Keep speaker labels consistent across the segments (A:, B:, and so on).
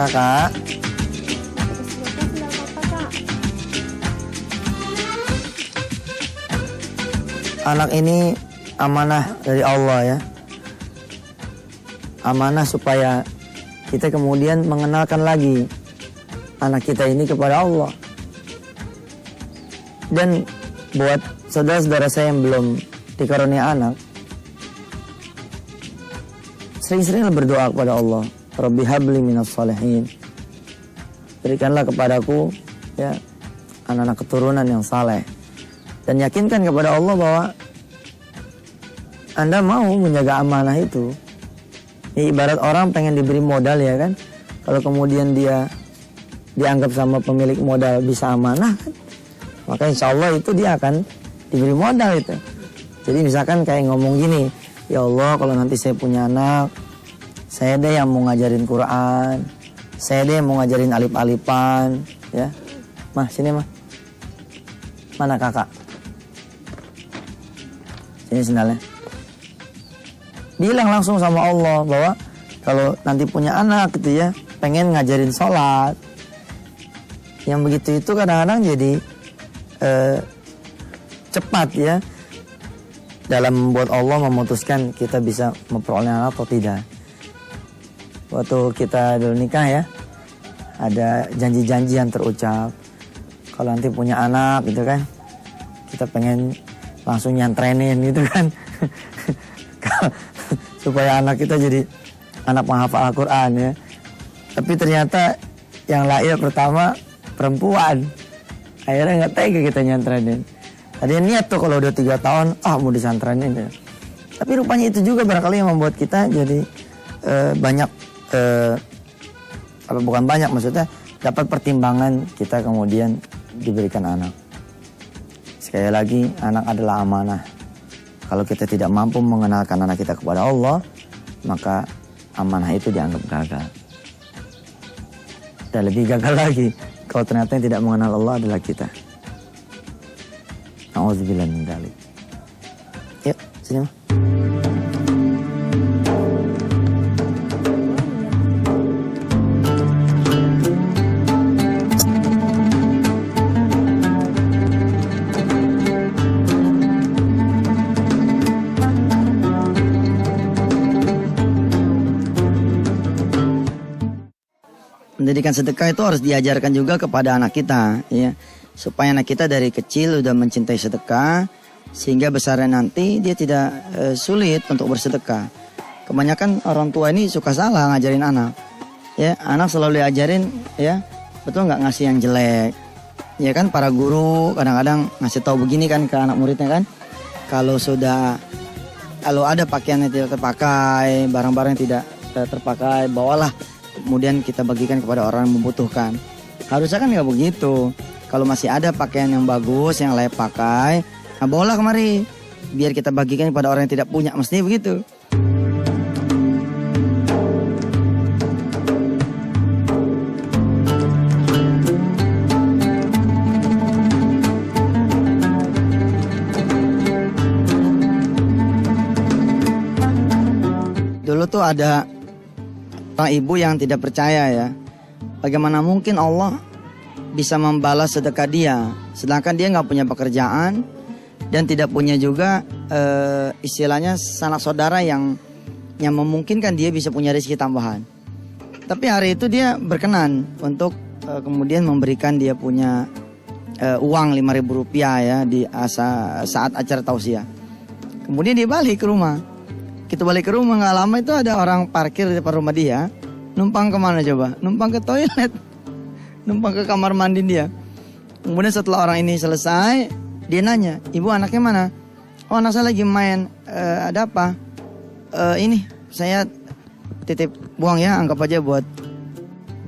A: kakak? Anak ini amanah dari Allah ya. Amanah supaya kita kemudian mengenalkan lagi anak kita ini kepada Allah. Dan buat saudara-saudara saya yang belum dikarunia anak, sering-seringlah berdoa kepada Allah. Rabbi habli minas salihin. Berikanlah kepadaku ya anak-anak keturunan yang saleh. Dan yakinkan kepada Allah bahwa Anda mau menjaga amanah itu. Ya, ibarat orang pengen diberi modal ya kan. Kalau kemudian dia dianggap sama pemilik modal bisa amanah kan, maka insya Allah itu dia akan diberi modal itu. Jadi misalkan kayak ngomong gini, ya Allah kalau nanti saya punya anak, saya deh yang mau ngajarin Quran, saya deh yang mau ngajarin alif-alifan ya. Mah sini mah. Mana kakak? Ini sendalnya. Bilang langsung sama Allah bahwa kalau nanti punya anak gitu ya, pengen ngajarin sholat. Yang begitu itu kadang-kadang jadi cepat ya dalam membuat Allah memutuskan kita bisa memperoleh anak atau tidak. Waktu kita dulu nikah ya, ada janji-janji yang terucap. Kalau nanti punya anak gitu kan, kita pengen langsung nyantrenin gitu kan. Supaya anak kita jadi anak penghafal Al-Quran ya. Tapi ternyata yang lahir pertama perempuan. Akhirnya gak tega kita nyantrenin. Tadi niat tuh kalau udah 3 tahun, mau disantrenin ya. Tapi rupanya itu juga barangkali yang membuat kita jadi banyak, bukan banyak maksudnya, dapat pertimbangan kita kemudian diberikan anak. Sekali lagi, anak adalah amanah. Kalau kita tidak mampu mengenalkan anak kita kepada Allah, maka amanah itu dianggap gagal. Dan lebih gagal lagi kalau ternyata yang tidak mengenal Allah adalah kita. Na'udzubillah min dzalik. Yuk, sini mah. Pendidikan sedekah itu harus diajarkan juga kepada anak kita ya, supaya anak kita dari kecil udah mencintai sedekah sehingga besarnya nanti dia tidak sulit untuk bersedekah. Kebanyakan orang tua ini suka salah ngajarin anak ya, anak selalu diajarin ya, betul nggak ngasih yang jelek ya kan. Para guru kadang-kadang ngasih tahu begini kan ke anak muridnya kan, kalau ada pakaian yang tidak terpakai, barang-barang yang tidak terpakai, bawalah, kemudian kita bagikan kepada orang yang membutuhkan. Harusnya kan nggak begitu. Kalau masih ada pakaian yang bagus, yang layak pakai, bawalah kemari, biar kita bagikan kepada orang yang tidak punya. Mestinya begitu. Dulu tuh ada orang ibu yang tidak percaya ya, bagaimana mungkin Allah bisa membalas sedekah dia, sedangkan dia nggak punya pekerjaan dan tidak punya juga istilahnya sanak saudara yang memungkinkan dia bisa punya rezeki tambahan. Tapi hari itu dia berkenan untuk kemudian memberikan dia punya uang 5.000 rupiah ya di saat acara tausiah. Kemudian dia balik ke rumah. Kita balik ke rumah, nggak lama itu ada orang parkir di depan rumah dia. Numpang kemana coba? Numpang ke toilet. Numpang ke kamar mandi dia. Kemudian setelah orang ini selesai, dia nanya, ibu anaknya mana? Oh anak saya lagi main. Ada apa? Ini saya titip buang ya, anggap aja buat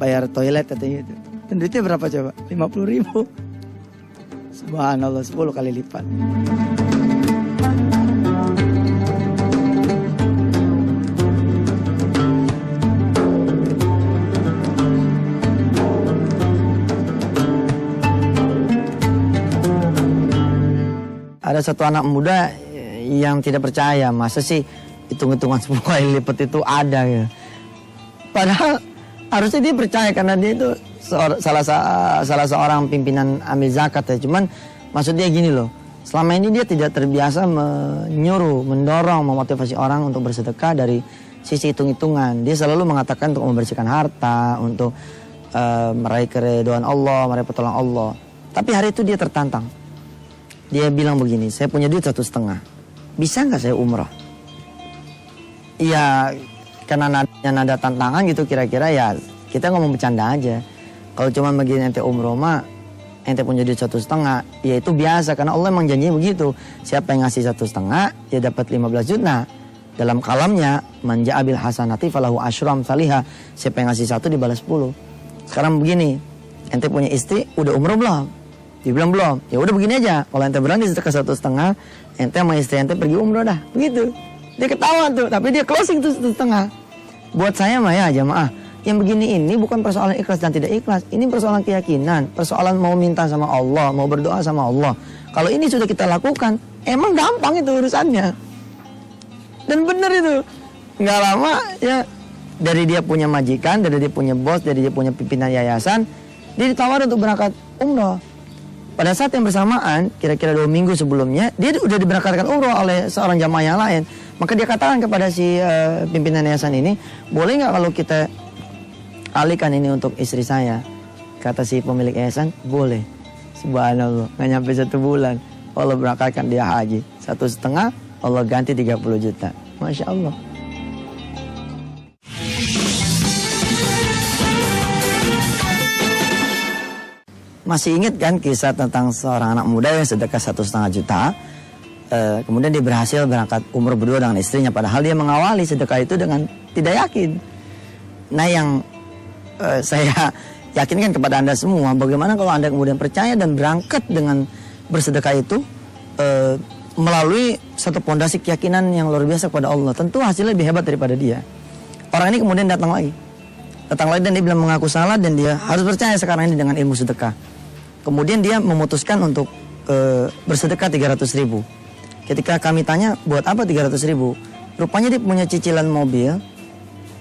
A: bayar toilet katanya gitu. Dan duitnya berapa coba? 50.000. Subhanallah, 10 kali lipat. Ada satu anak muda yang tidak percaya, masa sih hitung-hitungan 10 kali lipat itu ada ya. Padahal Harusnya dia percaya karena dia itu salah seorang pimpinan amil zakat ya. Cuman maksud dia gini loh. Selama ini dia tidak terbiasa menyuruh, mendorong, memotivasi orang untuk bersedekah dari sisi hitung-hitungan. Dia selalu mengatakan untuk membersihkan harta, untuk meraih keridhaan Allah, meraih pertolongan Allah. Tapi hari itu dia tertantang. Dia bilang begini, saya punya duit 1,5. Bisa nggak saya umrah? Iya, karena nada tantangan gitu kira-kira ya kita ngomong bercanda aja. Kalau cuma begini ente umroh mah, ente punya duit 1,5, ya itu biasa karena Allah emang janjinya begitu. Siapa yang ngasih 1,5, dia dapat 15 juta. Dalam kalamnya, manja abil hasanati falahu asyram salihah. Siapa yang ngasih 1 dibalas 10. Sekarang begini, ente punya istri, udah umroh belum? Dia bilang belum. Ya udah begini aja, kalau ente berani sedekah 1,5, ente sama istri ente pergi umroh dah. Begitu. Dia ketawa tuh, tapi dia closing tuh 1,5. Buat saya mah ya jamaah, yang begini ini bukan persoalan ikhlas dan tidak ikhlas. Ini persoalan keyakinan, persoalan mau minta sama Allah, mau berdoa sama Allah. Kalau ini sudah kita lakukan, emang gampang itu urusannya. Dan benar itu. Nggak lama ya, dari dia punya majikan, dari dia punya bos, dari dia punya pimpinan yayasan, dia ditawarin untuk berangkat umroh. Pada saat yang bersamaan, kira-kira 2 minggu sebelumnya, dia udah diberangkatkan umroh oleh seorang jamaah yang lain. Maka dia katakan kepada si pimpinan yayasan ini, boleh nggak kalau kita alihkan ini untuk istri saya? Kata si pemilik yayasan, boleh. Subhanallah, nggak nyampe 1 bulan, Allah berangkatkan dia haji. 1,5, Allah ganti 30 juta. Masya Allah. Masih ingat kan kisah tentang seorang anak muda yang sedekah 1,5 juta? Kemudian dia berhasil berangkat umroh berdua dengan istrinya. Padahal dia mengawali sedekah itu dengan tidak yakin. Nah yang saya yakinkan kepada Anda semua, bagaimana kalau Anda kemudian percaya dan berangkat dengan bersedekah itu melalui satu pondasi keyakinan yang luar biasa kepada Allah. Tentu hasilnya lebih hebat daripada dia. Orang ini kemudian datang lagi dan dia bilang mengaku salah dan dia harus percaya sekarang ini dengan ilmu sedekah. Kemudian dia memutuskan untuk bersedekah 300.000. Ketika kami tanya, buat apa 300.000? Rupanya dia punya cicilan mobil,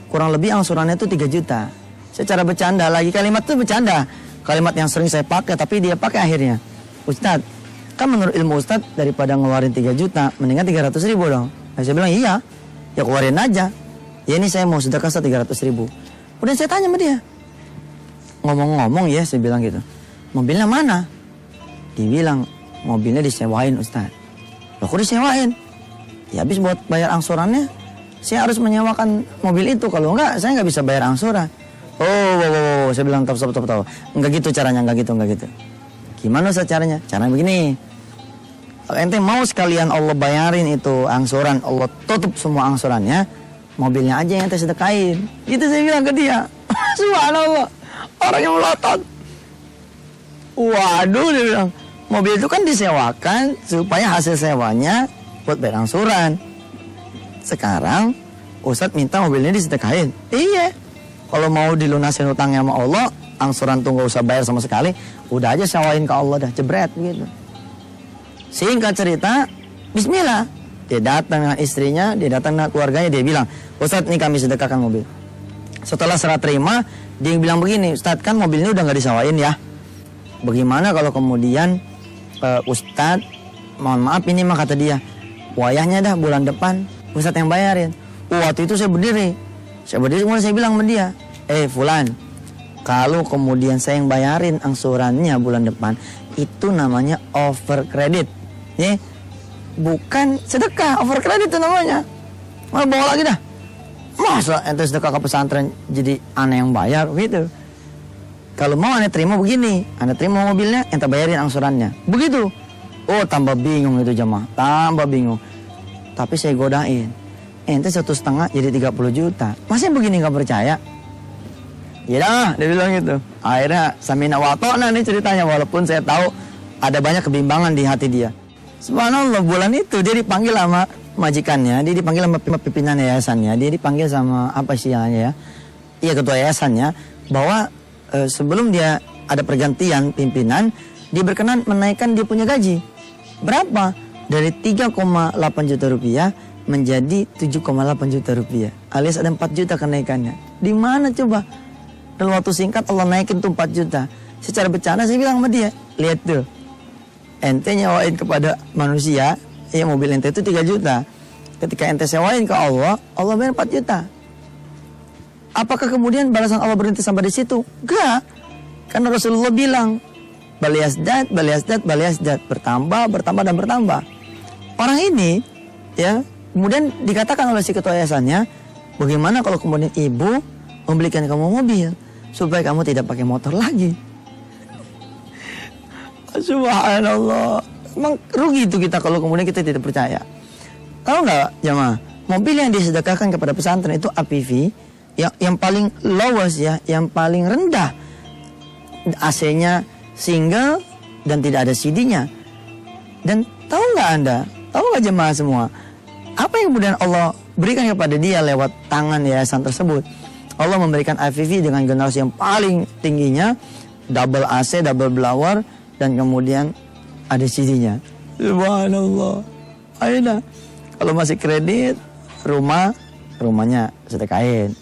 A: kurang lebih angsurannya itu 3 juta. Secara bercanda lagi, kalimat itu bercanda. Kalimat yang sering saya pakai, tapi dia pakai akhirnya. Ustadz, kan menurut ilmu Ustadz, daripada ngeluarin 3 juta, mendingan 300.000 dong. Nah, saya bilang, iya, ya keluarin aja. Ya ini saya mau sedekah 300.000. Kemudian saya tanya sama dia. Ngomong-ngomong ya, saya bilang gitu. Mobilnya mana? Dia bilang, mobilnya disewain Ustadz. Loh kok disewain? Ya habis buat bayar angsurannya, saya harus menyewakan mobil itu. Kalau enggak, saya nggak bisa bayar angsuran. Oh, saya bilang stop. Enggak gitu caranya, enggak gitu. Gimana Ustaz caranya? Caranya begini. Kalau ente mau sekalian Allah bayarin itu angsuran, Allah tutup semua angsurannya, mobilnya aja yang ente sedekahin. Gitu saya bilang ke dia. Subhanallah, orangnya melotot. Waduh, dia bilang, mobil itu kan disewakan supaya hasil sewanya buat bayar angsuran. Sekarang Ustadz minta mobilnya disedekahin. Iya. Kalau mau dilunasin hutangnya sama Allah, angsuran tuh gak usah bayar sama sekali, udah aja sewain ke Allah dah, jebret gitu. Singkat cerita, bismillah. Dia datang dengan istrinya, dia datang dengan keluarganya, dia bilang, Ustadz ini kami sedekahkan mobil. Setelah serah terima, dia bilang begini, Ustadz kan mobilnya udah gak disewain ya. Bagaimana kalau kemudian Ustadz, mohon maaf ini mah kata dia, wayahnya dah bulan depan Ustadz yang bayarin. Waktu itu saya berdiri kemudian saya bilang sama dia, Fulan, kalau kemudian saya yang bayarin angsurannya bulan depan, itu namanya over credit, ya, bukan sedekah. Over credit itu namanya. Malah bawa lagi dah. Masa ente sedekah ke pesantren jadi aneh yang bayar gitu. Kalau mau anda terima begini, anda terima mobilnya, ente bayarin angsurannya. Begitu. Oh, tambah bingung itu jemaah, tambah bingung. Tapi saya godain, ente 1,5 jadi 30 juta. Masa yang begini nggak percaya? Ya dah, dia bilang gitu. Akhirnya samina watona nih ceritanya, walaupun saya tahu ada banyak kebimbangan di hati dia. Subhanallah, bulan itu dia dipanggil sama majikannya, dia dipanggil sama pimpinan yayasannya, dia dipanggil sama apa sih ya? Iya, ketua yayasannya, bahwa sebelum dia ada pergantian pimpinan, dia berkenan menaikkan dia punya gaji. Berapa? Dari 3,8 juta rupiah menjadi 7,8 juta rupiah. Alias ada 4 juta kenaikannya. Di mana coba? dalam waktu singkat Allah naikin tuh 4 juta. Secara bercanda saya bilang sama dia, lihat tuh, ente nyewain kepada manusia, ya mobil ente itu 3 juta. Ketika ente sewain ke Allah, Allah bayar 4 juta. Apakah kemudian balasan Allah berhenti sampai di situ? Enggak. Karena Rasulullah bilang, baliasdat, bertambah, dan bertambah. Orang ini, ya, kemudian dikatakan oleh si ketua yayasannya, bagaimana kalau kemudian ibu membelikan kamu mobil supaya kamu tidak pakai motor lagi? Subhanallah. Emang rugi itu kita kalau kemudian kita tidak percaya. Tahu nggak jemaah? Mobil yang disedekahkan kepada pesantren itu APV yang paling lowest ya, yang paling rendah. AC-nya single dan tidak ada CD-nya. Dan tahu nggak Anda? Tahu nggak jemaah semua? Apa yang kemudian Allah berikan kepada dia lewat tangan yayasan tersebut? Allah memberikan APV dengan generasi yang paling tingginya, double AC, double blower, dan kemudian ada CD-nya. Subhanallah. Ayo, kalau masih kredit, rumahnya sedekahin.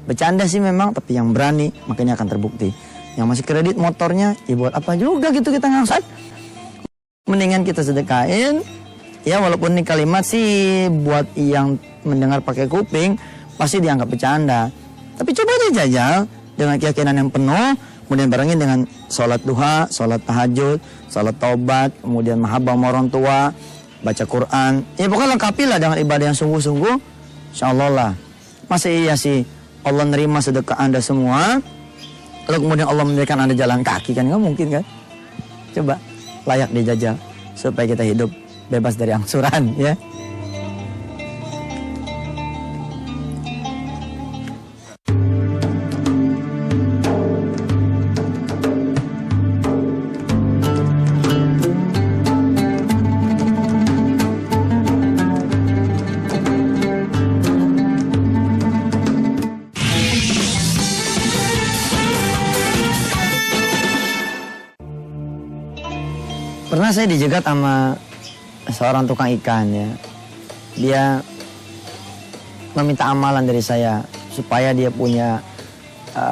A: Bercanda sih memang, tapi yang berani makanya akan terbukti. Yang masih kredit motornya, ya buat apa juga gitu kita ngangsat. Mendingan kita sedekahin. Ya walaupun ini kalimat sih buat yang mendengar pakai kuping pasti dianggap bercanda. Tapi coba aja jajal dengan keyakinan yang penuh, kemudian barengin dengan sholat duha, sholat tahajud, sholat taubat, kemudian mahabbah sama orang tua, baca Quran. Ya pokoknya lengkapilah dengan ibadah yang sungguh-sungguh. Insyaallah lah. Masa iya sih Allah nerima sedekah Anda semua, lalu kemudian Allah memberikan Anda jalan kaki, kan nggak mungkin kan? Coba layak dijajal supaya kita hidup bebas dari angsuran ya. Pernah saya dijegat sama seorang tukang ikan ya. Dia meminta amalan dari saya supaya dia punya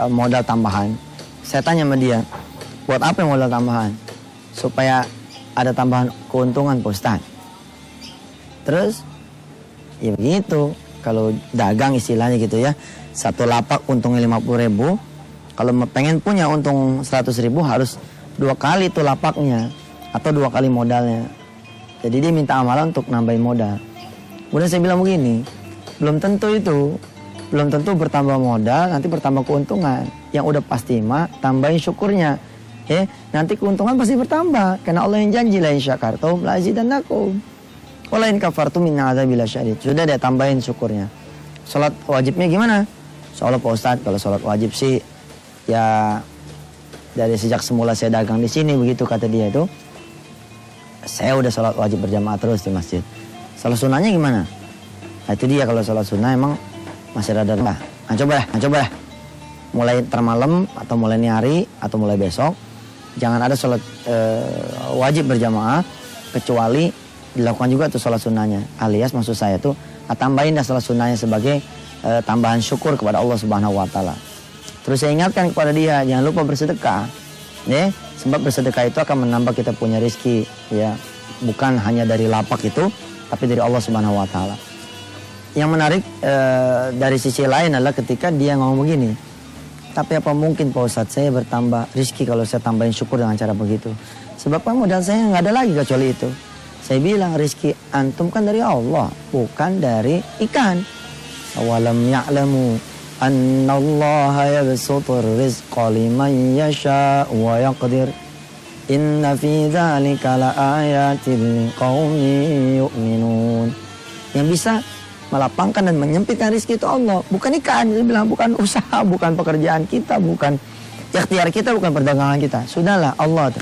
A: modal tambahan. Saya tanya sama dia, buat apa modal tambahan? Supaya ada tambahan keuntungan Pak Ustaz. Terus ya begitu, kalau dagang istilahnya gitu ya, satu lapak untungnya 50.000. Kalau pengen punya untung 100.000 harus 2 kali tuh lapaknya atau 2 kali modalnya. Jadi dia minta amalan untuk nambahin modal. Kemudian saya bilang begini, belum tentu itu, belum tentu bertambah modal, nanti bertambah keuntungan. Yang udah pasti mah tambahin syukurnya. Nanti keuntungan pasti bertambah. Karena Allah yang janji, la in syakartum la azidannakum. Wa la in kafartum inna adzabi lasyadid. Sudah dia tambahin syukurnya. Salat wajibnya gimana? Soalnya Pak Ustadz, kalau salat wajib sih ya dari sejak semula saya dagang di sini begitu kata dia itu. Saya udah sholat wajib berjamaah terus di masjid. Sholat sunnahnya gimana? Nah itu dia, kalau sholat sunnah emang masih rada rendah. Nah coba lah. Mulai termalam atau mulai hari atau mulai besok, jangan ada sholat wajib berjamaah kecuali dilakukan juga tuh sholat sunnahnya. Alias maksud saya tuh tambahin dah sholat sunnahnya sebagai tambahan syukur kepada Allah Subhanahu Wa Taala. Terus saya ingatkan kepada dia, jangan lupa bersedekah. Sebab bersedekah itu akan menambah kita punya rezeki ya, bukan hanya dari lapak itu, tapi dari Allah Subhanahu Wa Taala. Yang menarik dari sisi lain adalah ketika dia ngomong begini, tapi apa mungkin Pak Ustadz saya bertambah rezeki kalau saya tambahin syukur dengan cara begitu? Sebab kan modal saya nggak ada lagi kecuali itu. Saya bilang rezeki antum kan dari Allah, bukan dari ikan. Awalam ya'lamu annallaha yabsutur rizqa liman yasha wa yaqdir. Inna fi dzalika laayatin liqaumin yu'minun. Yang bisa melapangkan dan menyempitkan rezeki itu Allah, bukan ikan. Dia bilang bukan usaha, bukan pekerjaan kita, bukan ikhtiar kita, bukan perdagangan kita. Sudahlah Allah.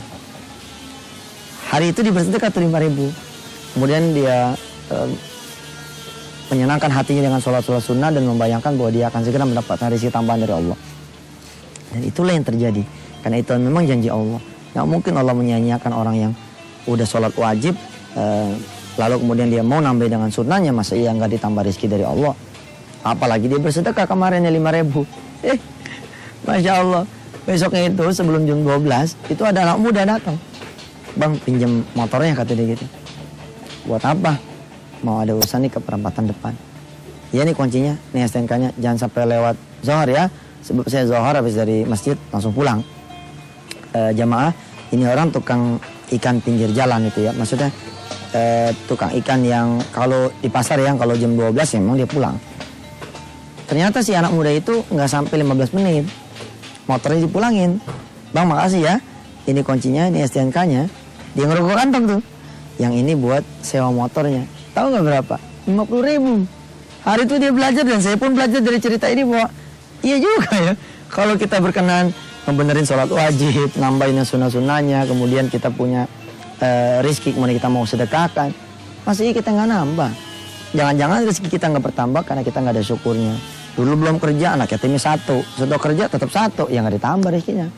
A: Hari itu dibersedekah 5.000. Kemudian dia menyenangkan hatinya dengan sholat-sholat sunnah dan membayangkan bahwa dia akan segera mendapatkan rezeki tambahan dari Allah. Dan itulah yang terjadi. Karena itu memang janji Allah. Nggak mungkin Allah menyia-nyiakan orang yang udah sholat wajib, lalu kemudian dia mau nambah dengan sunnahnya, masa iya nggak ditambah rezeki dari Allah. Apalagi dia bersedekah kemarin ya 5.000. Masya Allah. Besoknya itu sebelum jam 12 itu ada anak muda datang. Bang, pinjam motornya, kata dia gitu. Buat apa? Mau ada urusan nih ke perempatan depan. Iya nih kuncinya, nih STNK-nya. Jangan sampai lewat Zohor ya. Sebab saya Zohor habis dari masjid langsung pulang. Jamaah, ini orang tukang ikan pinggir jalan itu ya. Maksudnya tukang ikan yang kalau di pasar yang kalau jam 12 ya memang dia pulang. Ternyata si anak muda itu nggak sampai 15 menit. Motornya dipulangin. Bang, makasih ya. Ini kuncinya, ini STNK-nya. Dia ngerokok kantong tuh. Yang ini buat sewa motornya. Tahu nggak berapa? 50.000. Hari itu dia belajar dan saya pun belajar dari cerita ini bahwa iya juga ya. Kalau kita berkenan membenerin sholat wajib, nambahin sunnah-sunnahnya, kemudian kita punya rezeki, kemudian kita mau sedekahkan, masih kita nggak nambah. Jangan-jangan rezeki kita nggak bertambah karena kita nggak ada syukurnya. Dulu belum kerja, anak yatimnya 1. Setelah kerja tetap 1, ya nggak ditambah rezekinya.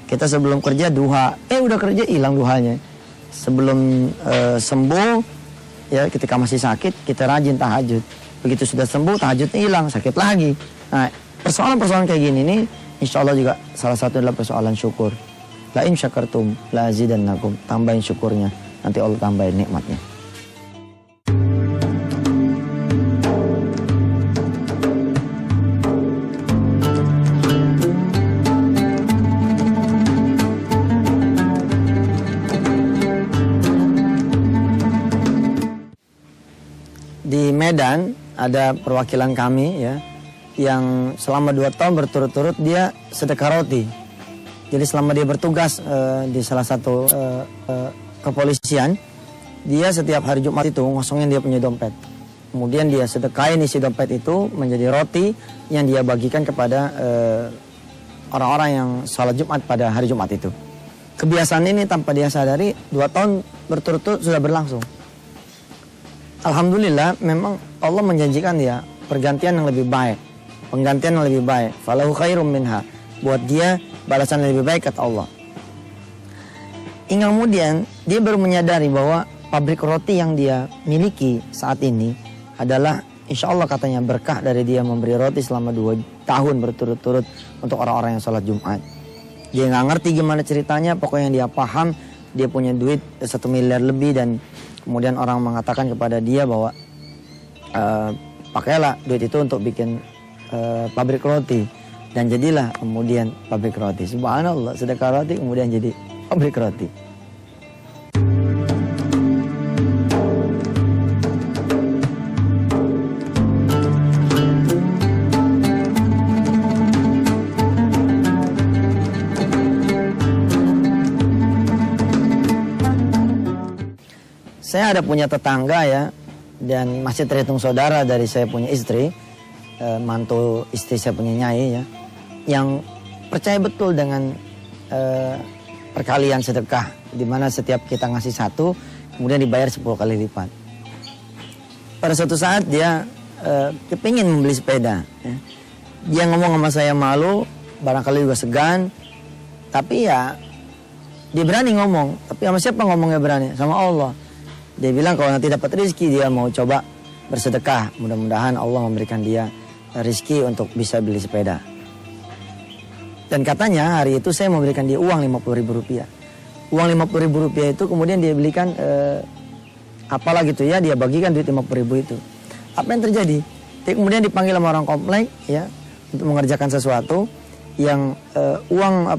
A: Kita sebelum kerja duha, udah kerja hilang duhanya. Sebelum sembuh, ya ketika masih sakit kita rajin tahajud. Begitu sudah sembuh tahajudnya hilang, sakit lagi. Nah, persoalan-persoalan kayak gini nih, insya Allah juga salah satu adalah persoalan syukur. La in syakartum la azidannakum. Tambahin syukurnya, nanti Allah tambahin nikmatnya. Di Medan ada perwakilan kami ya, yang selama 2 tahun berturut-turut dia sedekah roti. Jadi selama dia bertugas di salah satu kepolisian, dia setiap hari Jumat itu ngosongin dia punya dompet. Kemudian dia sedekahin isi dompet itu menjadi roti yang dia bagikan kepada orang-orang yang sholat Jumat pada hari Jumat itu. Kebiasaan ini tanpa dia sadari 2 tahun berturut-turut sudah berlangsung. Alhamdulillah memang Allah menjanjikan dia pergantian yang lebih baik. Penggantian yang lebih baik. Falahu khairum minha. Buat dia balasan yang lebih baik, kata Allah. Hingga kemudian dia baru menyadari bahwa pabrik roti yang dia miliki saat ini adalah insya Allah katanya berkah dari dia memberi roti selama 2 tahun berturut-turut untuk orang-orang yang sholat Jumat. Dia nggak ngerti gimana ceritanya, pokoknya dia paham dia punya duit 1 miliar lebih dan kemudian orang mengatakan kepada dia bahwa pakailah duit itu untuk bikin pabrik roti. Dan jadilah kemudian pabrik roti. Subhanallah, sedekah roti kemudian jadi pabrik roti. Saya ada punya tetangga ya, dan masih terhitung saudara dari saya punya istri, mantu istri saya punya nyai ya, yang percaya betul dengan perkalian sedekah, di mana setiap kita ngasih 1, kemudian dibayar 10 kali lipat. Pada suatu saat dia kepingin membeli sepeda. Ya. Dia ngomong sama saya malu, barangkali juga segan, tapi ya dia berani ngomong. Tapi sama siapa ngomongnya berani? Sama Allah. Dia bilang kalau nanti dapat rezeki dia mau coba bersedekah. Mudah-mudahan Allah memberikan dia rezeki untuk bisa beli sepeda. Dan katanya hari itu saya memberikan dia uang Rp50.000. Uang Rp50.000 itu kemudian dia belikan apalah gitu ya, dia bagikan duit Rp50.000 itu. Apa yang terjadi? Dia kemudian dipanggil sama orang komplek ya untuk mengerjakan sesuatu yang uang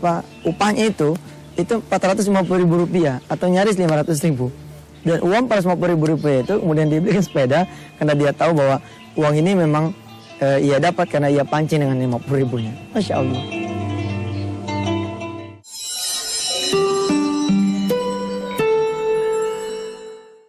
A: upahnya itu Rp450.000 atau nyaris Rp500.000. Dan uang Rp450.000 itu kemudian dia belikan sepeda karena dia tahu bahwa uang ini memang ia dapat karena ia pancing dengan Rp50.000-nya. Masya Allah.